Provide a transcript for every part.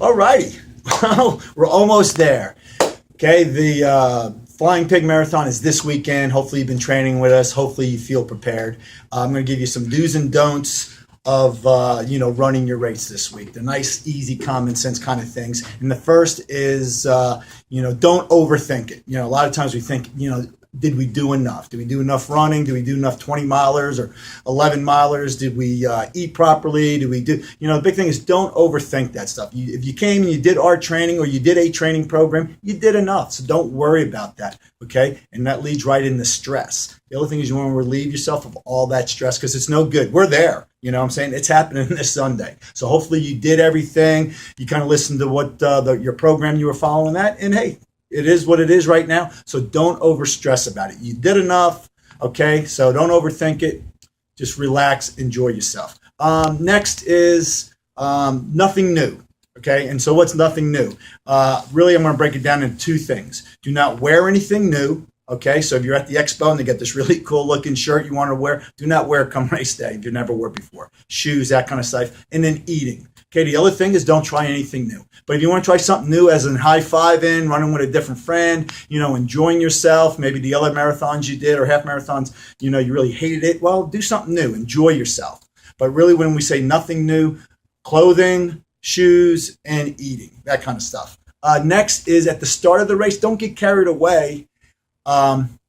All righty. Well, we're almost there. Okay, the Flying Pig Marathon is this weekend. Hopefully you've been training with us. Hopefully you feel prepared. I'm going to give you some do's and don'ts of running your race this week. The nice, easy, common sense kind of things. And the first is don't overthink it. A lot of times we think did we do enough? Did we do enough running? Did we do enough 20 milers or 11 milers? Did we eat properly? Did we do, the big thing is don't overthink that stuff. If you came and you did our training or you did a training program, you did enough. So don't worry about that. Okay. And that leads right into stress. The other thing is you want to relieve yourself of all that stress because it's no good. We're there. You know what I'm saying? It's happening this Sunday. So hopefully you did everything. You kind of listened to what your program you were following that. And hey, it is what it is right now. So don't overstress about it. You did enough. Okay. So don't overthink it. Just relax, enjoy yourself. Next is nothing new. Okay. And so what's nothing new? Really, I'm going to break it down into two things. Do not wear anything new. Okay, so if you're at the expo and they get this really cool looking shirt you want to wear, do not wear it come race day if you never wore it before. Shoes, that kind of stuff. And then eating. Okay, the other thing is don't try anything new. But if you want to try something new as in high-fiving, running with a different friend, enjoying yourself, maybe the other marathons you did or half marathons, you really hated it, well, do something new. Enjoy yourself. But really when we say nothing new, clothing, shoes, and eating, that kind of stuff. Next is at the start of the race, don't get carried away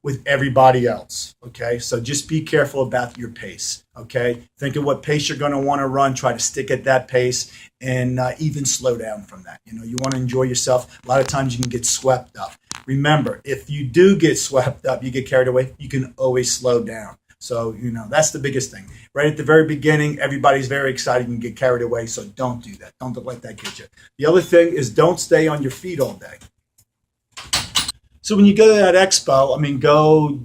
with everybody else. Okay. So just be careful about your pace. Okay. Think of what pace you're going to want to run. Try to stick at that pace and even slow down from that. You want to enjoy yourself. A lot of times you can get swept up. Remember, if you do get swept up, you get carried away, you can always slow down. So, that's the biggest thing. Right at the very beginning, everybody's very excited and get carried away. So don't do that. Don't let that get you. The other thing is don't stay on your feet all day. So when you go to that expo,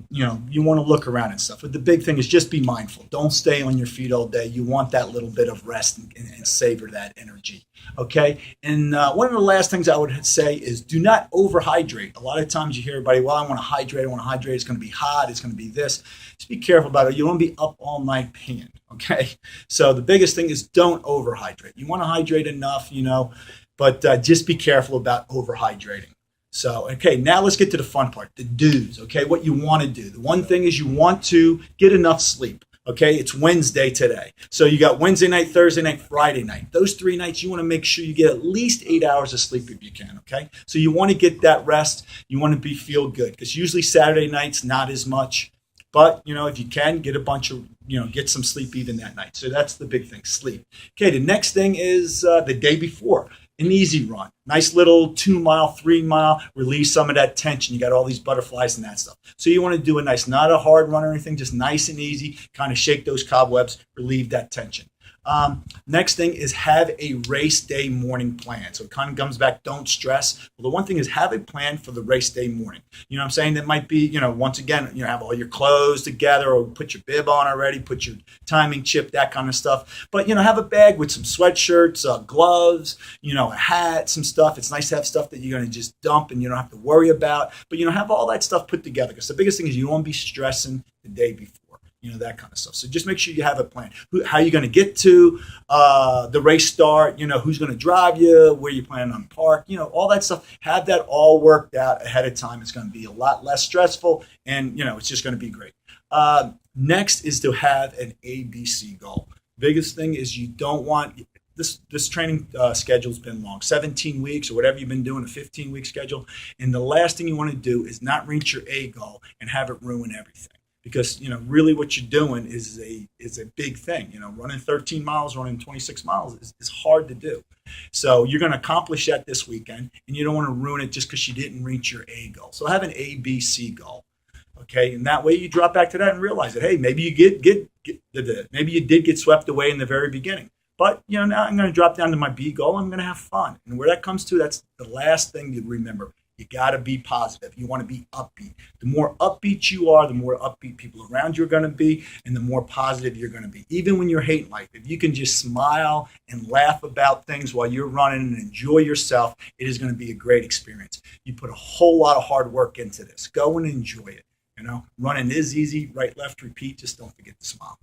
you want to look around and stuff. But the big thing is just be mindful. Don't stay on your feet all day. You want that little bit of rest and savor that energy. Okay. And one of the last things I would say is do not overhydrate. A lot of times you hear everybody, well, I want to hydrate. It's going to be hot. It's going to be this. Just be careful about it. You don't want to be up all night peeing. Okay. So the biggest thing is don't overhydrate. You want to hydrate enough, but just be careful about overhydrating. So, okay, now let's get to the fun part, the do's, okay, what you want to do. The one thing is you want to get enough sleep, okay? It's Wednesday today. So you got Wednesday night, Thursday night, Friday night. Those 3 nights, you want to make sure you get at least 8 hours of sleep if you can, okay? So you want to get that rest. You want to feel good because usually Saturday nights, not as much. But, if you can, get a bunch of, get some sleep even that night. So that's the big thing, sleep. Okay, the next thing is the day before. An easy run, nice little 2 mile, 3 mile, release some of that tension. You got all these butterflies and that stuff. So you want to do a nice, not a hard run or anything, just nice and easy, kind of shake those cobwebs, relieve that tension. Next thing is have a race day morning plan. So it kind of comes back, don't stress. Well, the one thing is have a plan for the race day morning. You know what I'm saying? That might be, once again, have all your clothes together or put your bib on already, put your timing chip, that kind of stuff. But, have a bag with some sweatshirts, gloves, a hat, some stuff. It's nice to have stuff that you're going to just dump and you don't have to worry about. But, have all that stuff put together because the biggest thing is you don't want to be stressing the day before. That kind of stuff. So just make sure you have a plan. How you're going to get to the race start, who's going to drive you, where you plan on park, all that stuff. Have that all worked out ahead of time. It's going to be a lot less stressful and, it's just going to be great. Next is to have an ABC goal. Biggest thing is you don't want this training schedule's been long, 17 weeks or whatever you've been doing, a 15-week schedule. And the last thing you want to do is not reach your A goal and have it ruin everything. Because, really what you're doing is a big thing. Running 13 miles, running 26 miles is hard to do. So you're going to accomplish that this weekend, and you don't want to ruin it just because you didn't reach your A goal. So have an A, B, C goal. Okay, and that way you drop back to that and realize that, hey, maybe you maybe you did get swept away in the very beginning. But, now I'm going to drop down to my B goal. I'm going to have fun. And where that comes to, that's the last thing you remember. You got to be positive. You want to be upbeat. The more upbeat you are, the more upbeat people around you are going to be, and the more positive you're going to be. Even when you're hating life, if you can just smile and laugh about things while you're running and enjoy yourself, it is going to be a great experience. You put a whole lot of hard work into this. Go and enjoy it. Running is easy. Right, left, repeat. Just don't forget to smile.